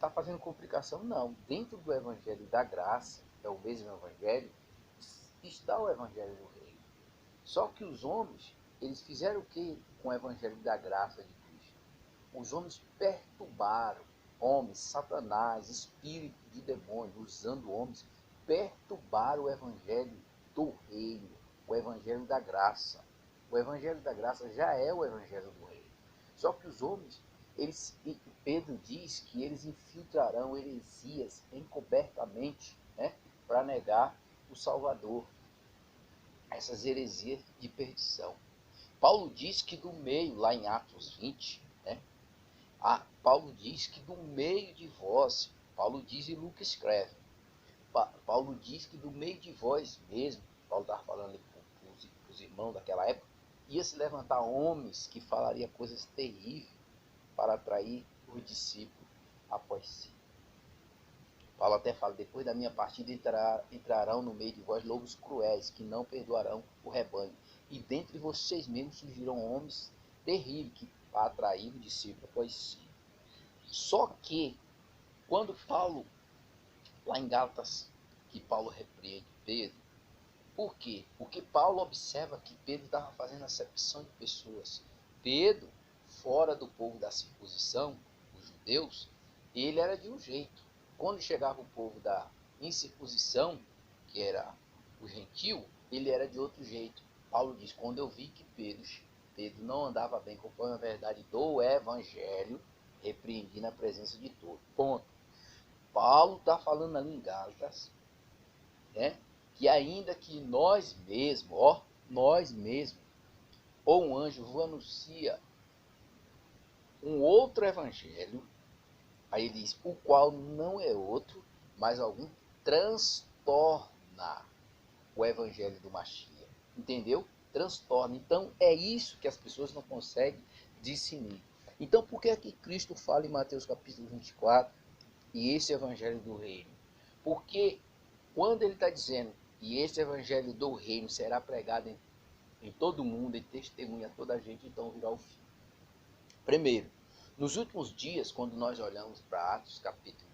está fazendo complicação? Não. Dentro do Evangelho da Graça, é o mesmo Evangelho, está o Evangelho do Reino. Só que os homens, eles fizeram o que com o Evangelho da Graça de Cristo? Os homens perturbaram homens, Satanás, espírito de demônio, usando homens, perturbaram o Evangelho do Reino, o Evangelho da Graça. O Evangelho da Graça já é o Evangelho do Reino. Só que os homens, Pedro diz que eles infiltrarão heresias encobertamente, né, para negar o Salvador. Essas heresias de perdição. Paulo diz que do meio, lá em Atos 20, né, Paulo diz que do meio de vós, Paulo diz e Lucas escreve, Paulo diz que do meio de vós mesmo, Paulo estava falando para os irmãos daquela época, ia se levantar homens que falariam coisas terríveis para atrair os discípulos após si. Paulo até fala, depois da minha partida entrarão no meio de vós lobos cruéis, que não perdoarão o rebanho. E dentre vocês mesmos surgirão homens terríveis, que atrair o discípulo após si. Só que, quando Paulo, lá em Gálatas, que Paulo repreende Pedro, por quê? Porque Paulo observa que Pedro estava fazendo acepção de pessoas. Pedro, fora do povo da circuncisão, os judeus, ele era de um jeito. Quando chegava o povo da incircuncisão, que era o gentio, ele era de outro jeito. Paulo diz, quando eu vi que Pedro não andava bem conforme a verdade do evangelho, repreendi na presença de todos. Ponto. Paulo está falando ali em Gálatas, né, que ainda que nós mesmos, ou um anjo vos anuncia um outro evangelho, aí ele diz, o qual não é outro, mas algum transtorna o evangelho do Mashiach. Entendeu? Transtorna. Então, é isso que as pessoas não conseguem discernir. Então, por que é que Cristo fala em Mateus capítulo 24, e esse evangelho do reino? Porque quando ele está dizendo, e esse evangelho do reino será pregado em todo mundo, e testemunha a toda a gente, então virá o fim. Primeiro, nos últimos dias, quando nós olhamos para Atos capítulo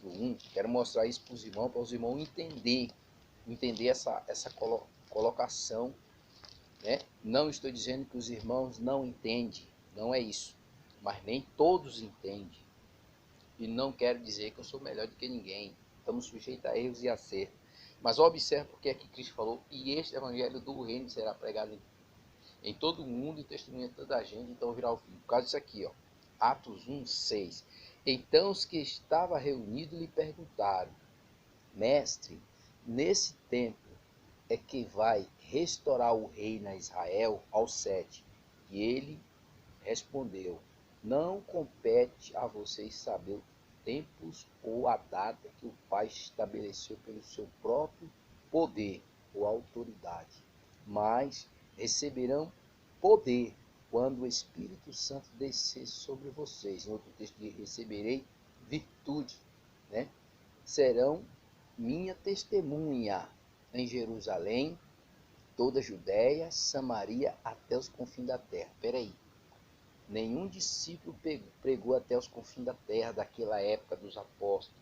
1, quero mostrar isso para os irmãos entender essa colocação, né? Não estou dizendo que os irmãos não entendem, não é isso, mas nem todos entendem. E não quero dizer que eu sou melhor do que ninguém. Estamos sujeitos a erros e acertos. Mas observe porque é que Cristo falou, e este evangelho do reino será pregado em todo o mundo e testemunha toda a gente, então virá o fim. Por causa disso aqui, ó, Atos 1, 6. Então os que estavam reunidos lhe perguntaram, mestre, nesse tempo é que vai restaurar o reino a Israel aos 7. E ele respondeu, não compete a vocês saber o tempos ou a data que o Pai estabeleceu pelo seu próprio poder ou autoridade, mas receberão poder quando o Espírito Santo descer sobre vocês. Em outro texto diz, receberei virtude, né? Serão minha testemunha em Jerusalém, toda a Judéia, Samaria, até os confins da terra. Peraí. Nenhum discípulo pregou até os confins da terra daquela época dos apóstolos.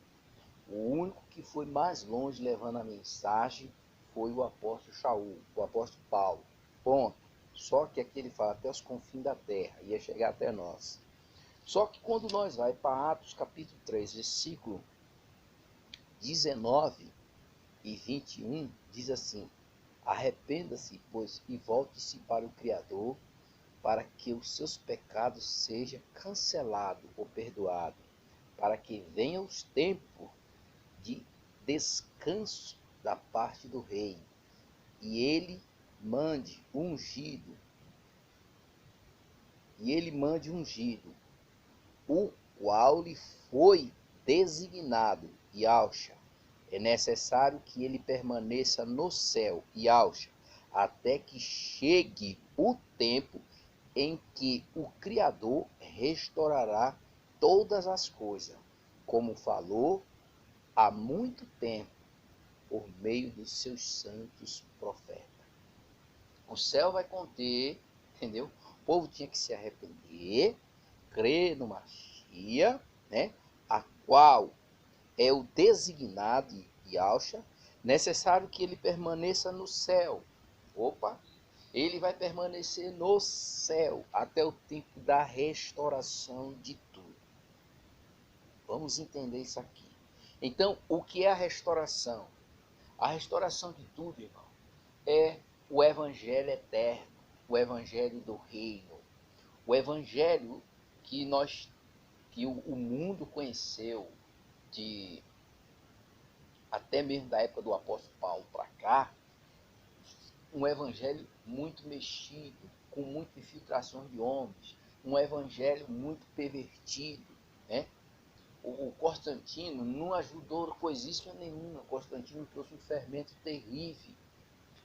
O único que foi mais longe levando a mensagem foi o apóstolo Shaul, o apóstolo Paulo. Ponto. Só que aqui ele fala até os confins da terra, ia chegar até nós. Só que quando nós vai para Atos capítulo 3, versículo 19 e 21, diz assim, arrependa-se, pois, e volte-se para o Criador, para que os seus pecados sejam cancelados ou perdoados, para que venham os tempos de descanso da parte do rei, e ele mande ungido, o qual lhe foi designado, Yahshua. É necessário que ele permaneça no céu, Yahshua, até que chegue o tempo em que o Criador restaurará todas as coisas, como falou há muito tempo, por meio dos seus santos profetas. O céu vai conter, entendeu? O povo tinha que se arrepender, crer no Mashiach, né? A qual é o designado, Yahshua, necessário que ele permaneça no céu. Opa! Ele vai permanecer no céu até o tempo da restauração de tudo. Vamos entender isso aqui. Então, o que é a restauração? A restauração de tudo, irmão, é o evangelho eterno, o evangelho do reino, o evangelho que o mundo conheceu de até mesmo da época do apóstolo Paulo para cá, um evangelho muito mexido, com muita infiltração de homens, um evangelho muito pervertido, né? O Constantino não ajudou coisíssima nenhuma. O Constantino trouxe um fermento terrível.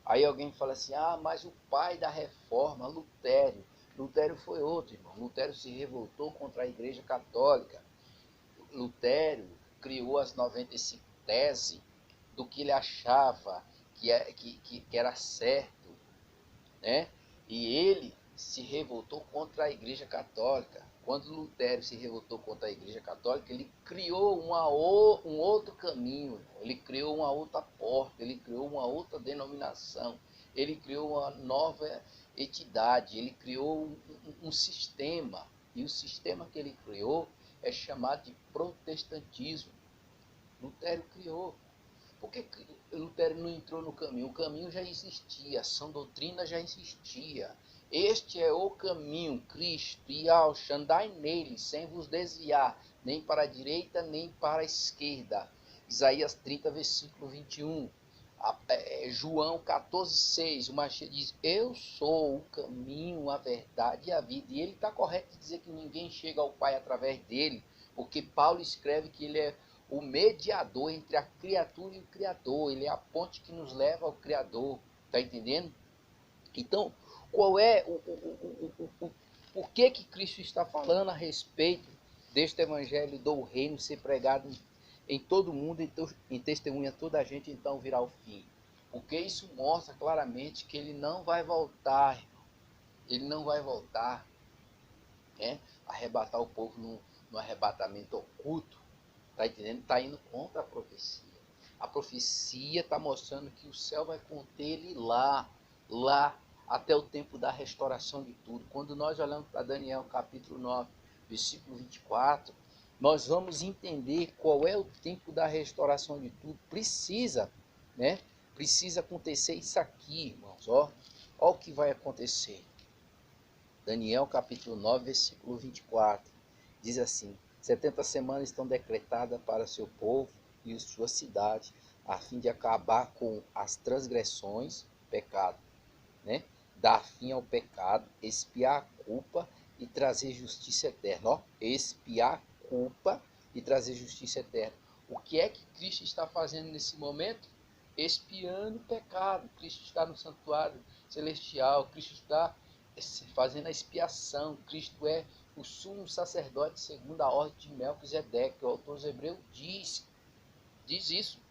Aí alguém fala assim, mas o pai da reforma, Lutério. Lutério foi outro, irmão. Lutério se revoltou contra a Igreja Católica. Lutério criou as 95 teses do que ele achava que era certo, né? E ele se revoltou contra a Igreja Católica. Quando Lutério se revoltou contra a Igreja Católica, ele criou um outro caminho, ele criou uma outra porta, ele criou uma outra denominação, ele criou uma nova entidade, ele criou um sistema. E o sistema que ele criou é chamado de protestantismo. Lutério criou. Por que Lutero não entrou no caminho? O caminho já existia, a sã doutrina já existia. Este é o caminho, Cristo, e andai nele, sem vos desviar, nem para a direita, nem para a esquerda. Isaías 30, versículo 21. João 14, 6, o Machia diz, eu sou o caminho, a verdade e a vida. E ele está correto de dizer que ninguém chega ao Pai através dele, porque Paulo escreve que ele é o mediador entre a criatura e o Criador. Ele é a ponte que nos leva ao Criador. Está entendendo? Então, qual é por que Cristo está falando a respeito deste evangelho do reino ser pregado em todo mundo, em testemunha toda a gente, então virá o fim? Porque isso mostra claramente que ele não vai voltar, irmão. Ele não vai voltar, né? Arrebatar o povo no arrebatamento oculto. Está entendendo? Está indo contra a profecia. A profecia está mostrando que o céu vai conter ele lá, até o tempo da restauração de tudo. Quando nós olhamos para Daniel capítulo 9, versículo 24, nós vamos entender qual é o tempo da restauração de tudo. Precisa, né? Precisa acontecer isso aqui, irmãos. Ó o que vai acontecer. Daniel capítulo 9, versículo 24. Diz assim: 70 semanas estão decretadas para seu povo e sua cidade, a fim de acabar com as transgressões, pecado, né? Dar fim ao pecado, expiar a culpa e trazer justiça eterna. Ó, expiar a culpa e trazer justiça eterna. O que é que Cristo está fazendo nesse momento? Expiando o pecado. Cristo está no santuário celestial, Cristo está fazendo a expiação. Cristo é o sumo sacerdote segundo a ordem de Melquisedeque. O autor dos Hebreus diz isso.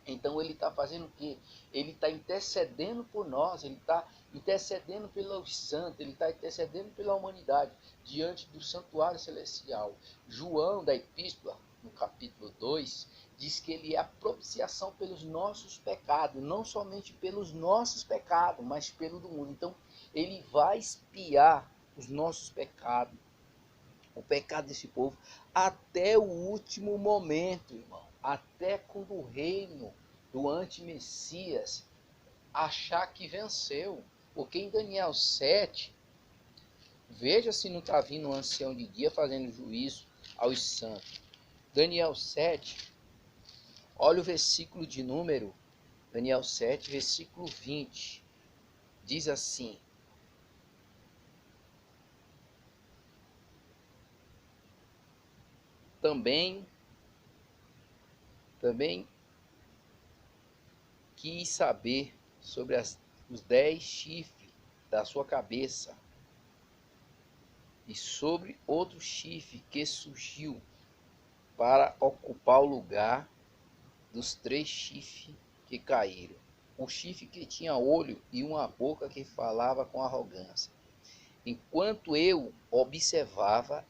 Então ele está fazendo o quê? Ele está intercedendo por nós, ele está intercedendo pelos santos, ele está intercedendo pela humanidade diante do santuário celestial. João, da epístola, no capítulo 2, diz que ele é a propiciação pelos nossos pecados, não somente pelos nossos pecados, mas pelo do mundo. Então ele vai expiar os nossos pecados, o pecado desse povo, até o último momento, irmão. Até quando o reino do anti-Messias achar que venceu. Porque em Daniel 7, veja se não está vindo um ancião de dia fazendo juízo aos santos. Daniel 7, olha o versículo de número, Daniel 7, versículo 20. Diz assim: Também quis saber sobre os 10 chifres da sua cabeça e sobre outro chifre que surgiu para ocupar o lugar dos 3 chifres que caíram. O chifre que tinha olho e uma boca que falava com arrogância. Enquanto eu observava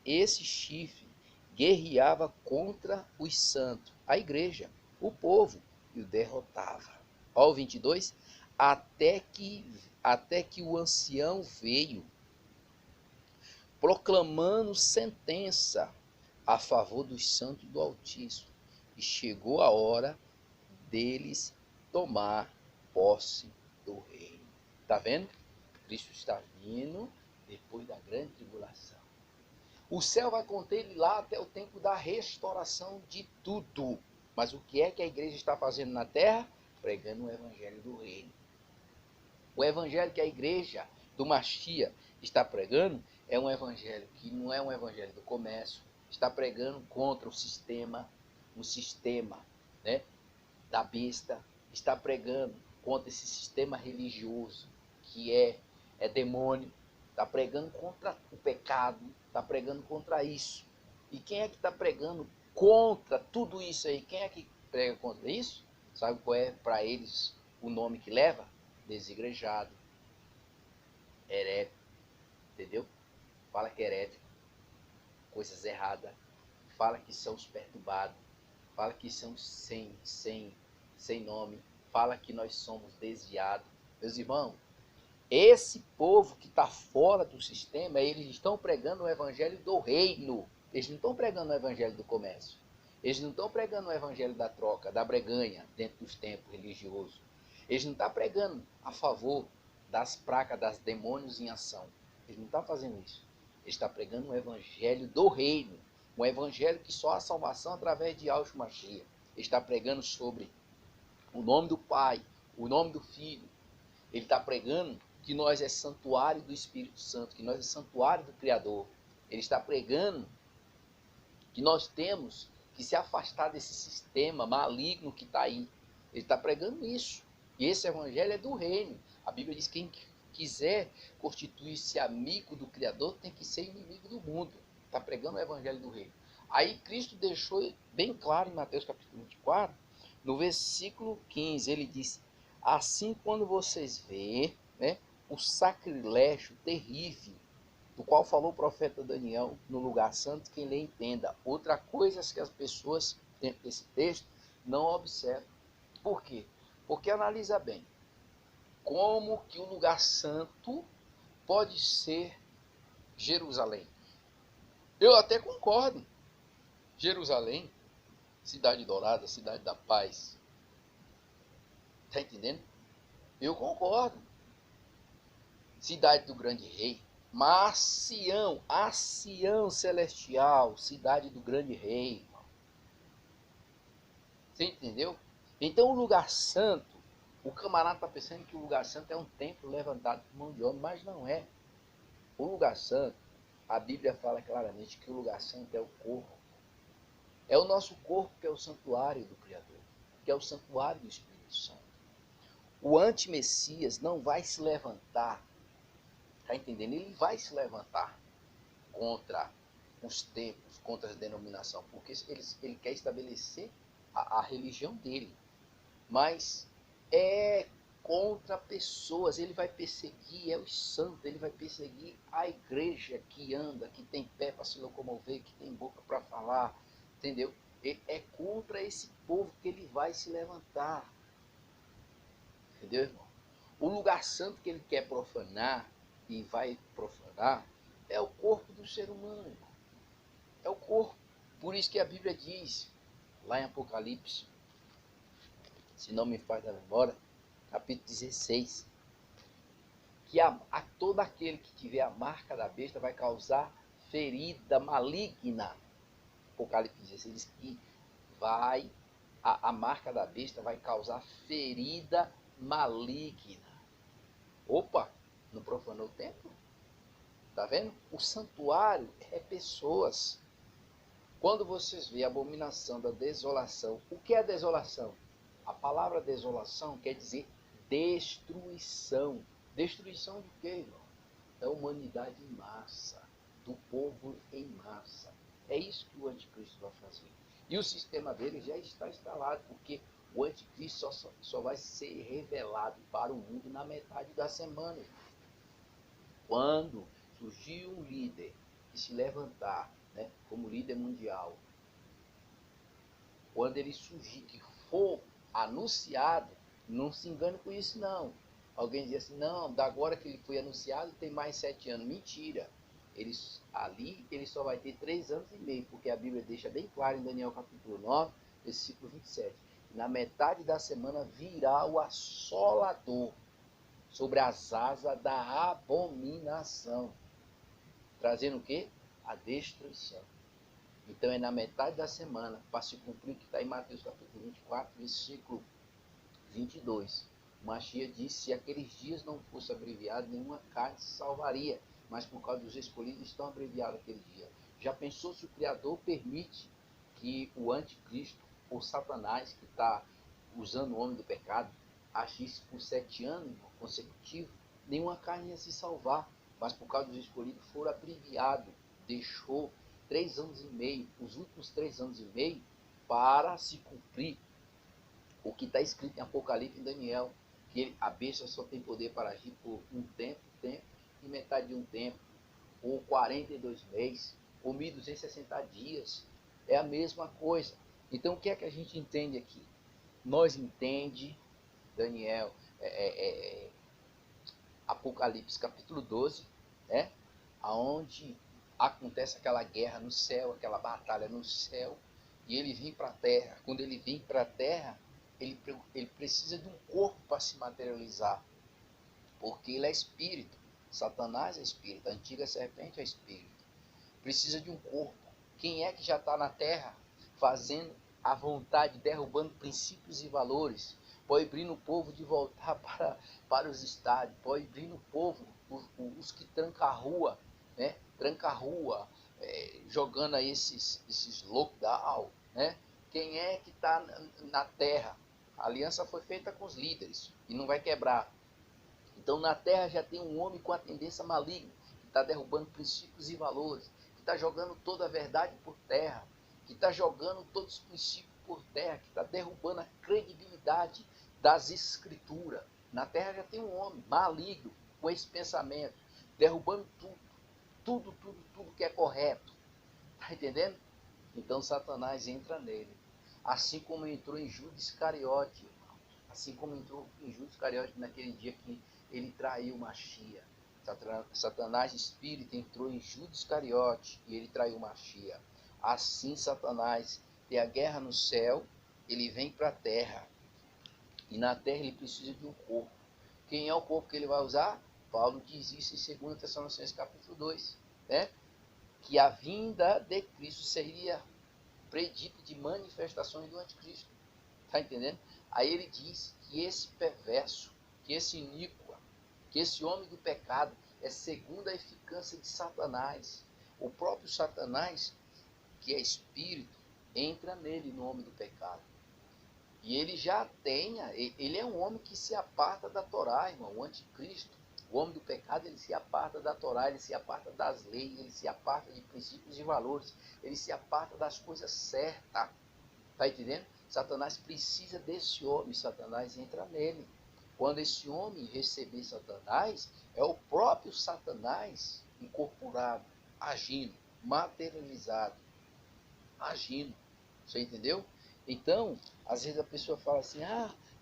esse chifre, guerreava contra os santos, a igreja, o povo, e o derrotava. Ó, o 22, até que o ancião veio, proclamando sentença a favor dos santos do Altíssimo, e chegou a hora deles tomar posse do reino. Está vendo? Cristo está vindo depois da grande tribulação. O céu vai conter ele lá até o tempo da restauração de tudo. Mas o que é que a igreja está fazendo na terra? Pregando o evangelho do reino. O evangelho que a igreja do Machia está pregando é um evangelho que não é um evangelho do comércio. Está pregando contra o sistema, né, da besta. Está pregando contra esse sistema religioso que é demônio. Está pregando contra o pecado. Está pregando contra isso. E quem é que está pregando contra tudo isso aí? Quem é que prega contra isso? Sabe qual é para eles o nome que leva? Desigrejado, herético, entendeu? Fala que é herético, coisas erradas. Fala que são os perturbados. Fala que são sem nome. Fala que nós somos desviados. Meus irmãos, esse povo que está fora do sistema, eles estão pregando o evangelho do reino. Eles não estão pregando o evangelho do comércio. Eles não estão pregando o evangelho da troca, da breganha, dentro dos tempos religiosos. Eles não estão pregando a favor das pragas, das demônios em ação. Eles não estão fazendo isso. Eles estão pregando o evangelho do reino. Um evangelho que só há salvação através de Yahshua Mashiach. Ele está pregando sobre o nome do Pai, o nome do Filho. Ele está pregando que nós é santuário do Espírito Santo, que nós é santuário do Criador. Ele está pregando que nós temos que se afastar desse sistema maligno que está aí. Ele está pregando isso. E esse evangelho é do reino. A Bíblia diz que quem quiser constituir-se amigo do Criador tem que ser inimigo do mundo. Está pregando o evangelho do reino. Aí Cristo deixou bem claro em Mateus capítulo 24, no versículo 15, ele diz: assim quando vocês veem, né, o sacrilégio terrível, do qual falou o profeta Daniel no lugar santo, quem lê entenda. Outra coisa que as pessoas dentro desse texto não observam. Por quê? Porque analisa bem, como que o lugar santo pode ser Jerusalém? Eu até concordo. Jerusalém, cidade dourada, cidade da paz. Está entendendo? Eu concordo. Cidade do grande rei. Mas Sião, a Sião celestial, cidade do grande rei. Você entendeu? Então o lugar santo, o camarada está pensando que o lugar santo é um templo levantado por mão de homem, mas não é. O lugar santo, a Bíblia fala claramente que o lugar santo é o corpo. É o nosso corpo que é o santuário do Criador, que é o santuário do Espírito Santo. O anti-Messias não vai se levantar, tá entendendo? Ele vai se levantar contra os templos, contra as denominações, porque ele quer estabelecer a religião dele. Mas é contra pessoas, ele vai perseguir os santos, ele vai perseguir a igreja que anda, que tem pé para se locomover, que tem boca para falar, entendeu? É contra esse povo que ele vai se levantar, entendeu, irmão? O lugar santo que ele quer profanar e vai profanar é o corpo do ser humano, irmão. É o corpo. Por isso que a Bíblia diz, lá em Apocalipse, se não me falha a memória, capítulo 16, que a todo aquele que tiver a marca da besta vai causar ferida maligna. Apocalipse 16 diz que a marca da besta vai causar ferida maligna. Opa, não profanou o templo? Tá vendo? O santuário é pessoas. Quando vocês veem a abominação da desolação, o que é desolação? A palavra desolação quer dizer destruição. Destruição de quê, irmão? Da humanidade em massa, do povo em massa. É isso que o anticristo vai fazer. E o sistema dele já está instalado, porque o anticristo só vai ser revelado para o mundo na metade da semana. Quando surgir um líder que se levantar né, como líder mundial, quando ele surgir, que for anunciado, não se engane com isso não. Alguém diz assim, não, da agora que ele foi anunciado tem mais 7 anos. Mentira. Ali ele só vai ter 3 anos e meio, porque a Bíblia deixa bem claro em Daniel capítulo 9, versículo 27. Na metade da semana virá o assolador sobre as asas da abominação, trazendo o quê? A destruição. Então é na metade da semana, para se cumprir o que está em Mateus capítulo 24, versículo 22. Mashiach disse, se aqueles dias não fossem abreviados, nenhuma carne se salvaria, mas por causa dos escolhidos estão abreviados aquele dia. Já pensou se o Criador permite que o anticristo, ou Satanás, que está usando o homem do pecado, agisse por 7 anos consecutivos? Nenhuma carne ia se salvar, mas por causa dos escolhidos foram abreviados, deixou 3 anos e meio, os últimos 3 anos e meio, para se cumprir o que está escrito em Apocalipse e Daniel, que a besta só tem poder para agir por um tempo e metade de um tempo, ou 42 meses, ou 1260 dias. É a mesma coisa. Então o que é que a gente entende aqui? Nós entende, Daniel, Apocalipse capítulo 12, né? Aonde acontece aquela guerra no céu, aquela batalha no céu, e ele vem para a terra. Quando ele vem para a terra, ele precisa de um corpo para se materializar, porque ele é espírito. Satanás é espírito, a antiga serpente é espírito. Precisa de um corpo. Quem é que já está na terra fazendo a vontade, derrubando princípios e valores, proibindo o povo de voltar para os estádios, proibindo o povo, os que trancam a rua, né? Tranca a rua, jogando aí esses lockdown, né? Quem é que está na terra? A aliança foi feita com os líderes e não vai quebrar. Então na terra já tem um homem com a tendência maligna, que está derrubando princípios e valores, que está jogando toda a verdade por terra, que está jogando todos os princípios por terra, que está derrubando a credibilidade das escrituras. Na terra já tem um homem maligno com esse pensamento, derrubando tudo que é correto. Está entendendo? Então Satanás entra nele. Assim como entrou em Judas Iscariote, assim como entrou em Judas Iscariote naquele dia que ele traiu Machia. Satanás espírito entrou em Judas Iscariote e ele traiu Machia. Assim Satanás tem a guerra no céu, ele vem para a terra. E na terra ele precisa de um corpo. Quem é o corpo que ele vai usar? Paulo diz isso em 2 Tessalonicenses capítulo 2, né? Que a vinda de Cristo seria predita de manifestações do anticristo. Está entendendo? Aí ele diz que esse perverso, que esse iníquo, que esse homem do pecado é segundo a eficácia de Satanás. O próprio Satanás, que é espírito, entra nele no homem do pecado. E ele já ele é um homem que se aparta da Torá, irmão, o anticristo. O homem do pecado, ele se aparta da Torá, ele se aparta das leis, ele se aparta de princípios e valores, ele se aparta das coisas certas. Está entendendo? Satanás precisa desse homem, Satanás entra nele. Quando esse homem receber Satanás, é o próprio Satanás incorporado, agindo, materializado, agindo. Você entendeu? Então, às vezes a pessoa fala assim,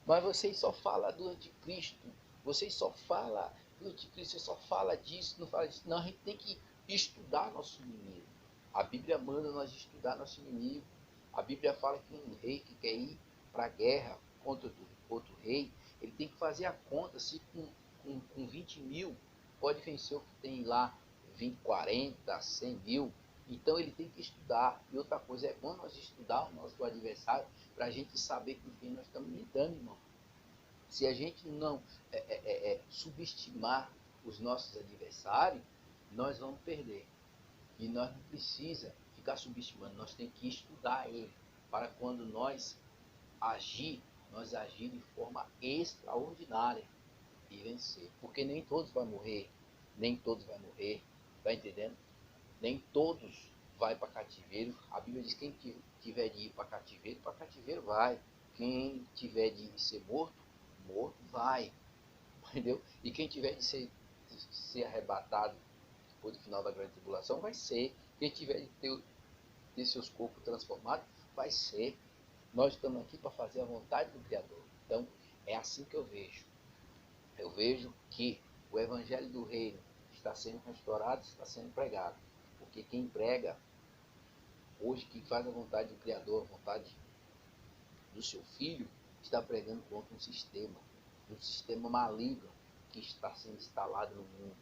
mas vocês só falam do anticristo, vocês só falam do anticristo, você só fala disso, não fala disso. Não, a gente tem que estudar nosso inimigo. A Bíblia manda nós estudar nosso inimigo. A Bíblia fala que um rei que quer ir para a guerra contra outro rei, ele tem que fazer a conta se com 20 mil pode vencer o que tem lá 20, 40, 100 mil. Então ele tem que estudar. E outra coisa, é bom nós estudar o nosso adversário para a gente saber com quem nós estamos lidando, irmão. Se a gente não subestimar os nossos adversários, nós vamos perder. E nós não precisa ficar subestimando, nós temos que estudar ele, para quando nós agir de forma extraordinária e vencer. Porque nem todos vão morrer, tá entendendo? Nem todos vai para cativeiro. A Bíblia diz que quem tiver de ir para cativeiro vai. Quem tiver de ser morto vai. Entendeu? E quem tiver de ser arrebatado depois do final da grande tribulação vai ser. Quem tiver de ter seus corpos transformados, vai ser. Nós estamos aqui para fazer a vontade do Criador. Então, é assim que eu vejo. Eu vejo que o Evangelho do Reino está sendo restaurado, está sendo pregado. Porque quem prega, hoje, quem faz a vontade do Criador, a vontade do seu Filho, está pregando contra um sistema maligno que está sendo instalado no mundo.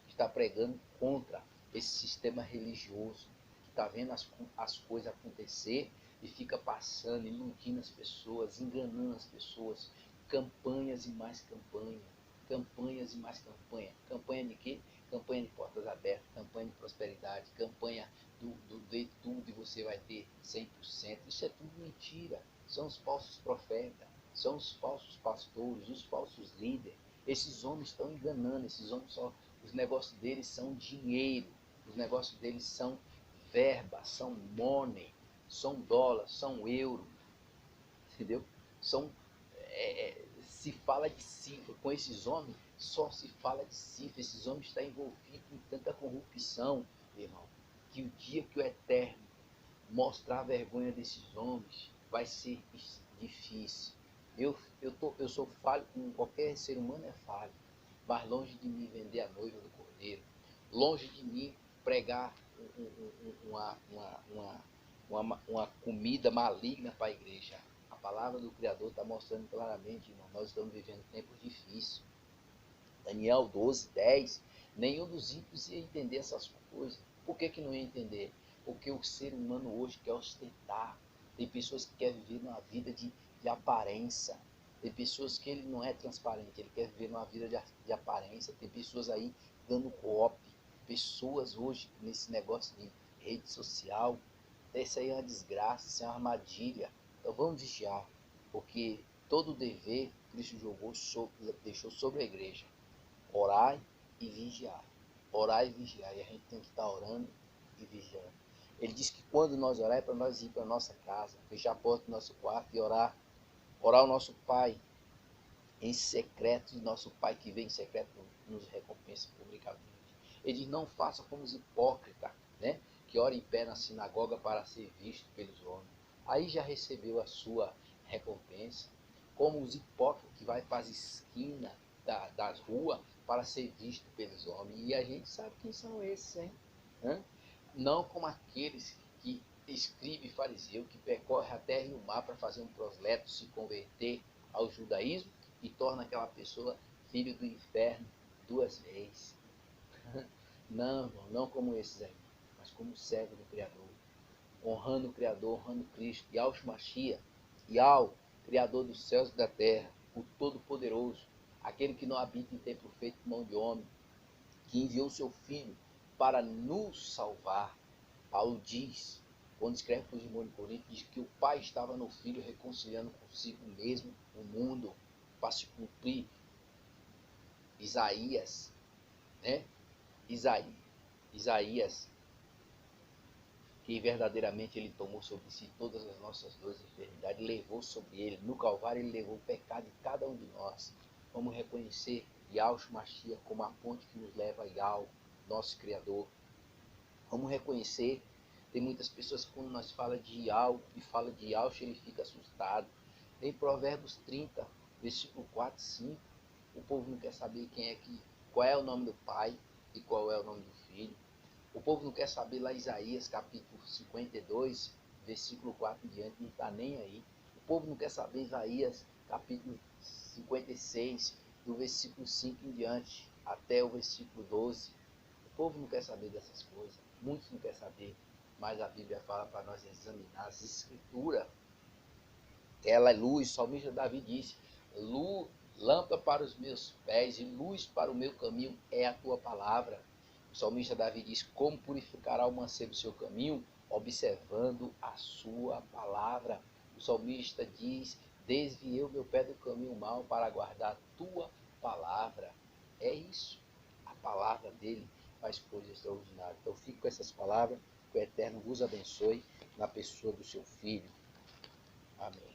Está pregando contra esse sistema religioso, que está vendo as coisas acontecer e fica passando, iludindo as pessoas, enganando as pessoas. Campanhas e mais campanha. Campanhas e mais campanha. Campanha de quê? Campanha de portas abertas, campanha de prosperidade, campanha do de tudo e você vai ter 100%. Isso é tudo mentira. São os falsos profetas, são os falsos pastores, os falsos líderes. Esses homens estão enganando, esses homens só, os negócios deles são dinheiro, os negócios deles são verba, são money, são dólar, são euro, entendeu? São, se fala de cifra, com esses homens só se fala de cifra, esses homens estão envolvidos em tanta corrupção, irmão, que o dia que o Eterno mostrar a vergonha desses homens vai ser difícil. Eu sou falho, como qualquer ser humano é falho, mas longe de mim vender a noiva do Cordeiro, longe de mim pregar uma comida maligna para a igreja. A palavra do Criador está mostrando claramente, irmão, nós estamos vivendo tempos difíceis. Daniel 12:10, nenhum dos ímpios ia entender essas coisas. Por que não ia entender? Porque o ser humano hoje quer ostentar. Tem pessoas que querem viver numa vida de aparência. Tem pessoas que ele não é transparente, ele quer viver numa vida de aparência. Tem pessoas aí dando golpe. Pessoas hoje nesse negócio de rede social. Isso aí é uma desgraça, isso é uma armadilha. Então vamos vigiar, porque todo o dever Cristo deixou sobre a igreja. Orar e vigiar. Orar e vigiar. E a gente tem que estar orando e vigiando. Ele diz que quando nós orar é para nós ir para a nossa casa, fechar a porta do nosso quarto e orar. Orar ao nosso Pai em secreto, e nosso Pai que vem em secreto nos recompensa publicamente. Ele diz, não faça como os hipócritas, né? Que ora em pé na sinagoga para ser visto pelos homens. Aí já recebeu a sua recompensa. Como os hipócritas que vai para as esquinas das ruas para ser visto pelos homens. E a gente sabe quem são esses, hein? Não como aqueles que escribe fariseu, que percorre a terra e o mar para fazer um prosélito se converter ao judaísmo e torna aquela pessoa filho do inferno 2 vezes. Não, irmão, não como esses aí, mas como servo do Criador, honrando o Criador, honrando Cristo, Yahushua Mashiach, Yahweh, Criador dos céus e da terra, o Todo-Poderoso, aquele que não habita em templo feito por mão de homem, que enviou seu Filho para nos salvar. Paulo diz, quando escreve para os irmãos de Corinto, diz que o Pai estava no Filho reconciliando consigo mesmo o mundo, para se cumprir Isaías, né? Isaías, que verdadeiramente ele tomou sobre si todas as nossas dores e enfermidades, levou sobre ele, no Calvário ele levou o pecado de cada um de nós. Vamos reconhecer Yahushua Mashiach como a ponte que nos leva a Yahweh, nosso Criador. Vamos reconhecer, tem muitas pessoas que quando nós fala de Yahweh e fala de Yahushua, ele fica assustado. Em Provérbios 30, versículo 4 e 5, o povo não quer saber qual é o nome do Pai e qual é o nome do Filho. O povo não quer saber lá Isaías capítulo 52, versículo 4 em diante, não está nem aí. O povo não quer saber Isaías capítulo 56, do versículo 5 em diante, até o versículo 12. O povo não quer saber dessas coisas, muitos não querem saber, mas a Bíblia fala para nós examinar as Escrituras. Ela é luz, o salmista Davi disse, lâmpada para os meus pés e luz para o meu caminho é a tua palavra. O salmista Davi diz, como purificará o mancebo o seu caminho? Observando a sua palavra. O salmista diz, desviei o meu pé do caminho mau para guardar a tua palavra. É isso. A palavra dele faz coisas extraordinárias. Então fico com essas palavras, que o Eterno vos abençoe na pessoa do seu Filho. Amém.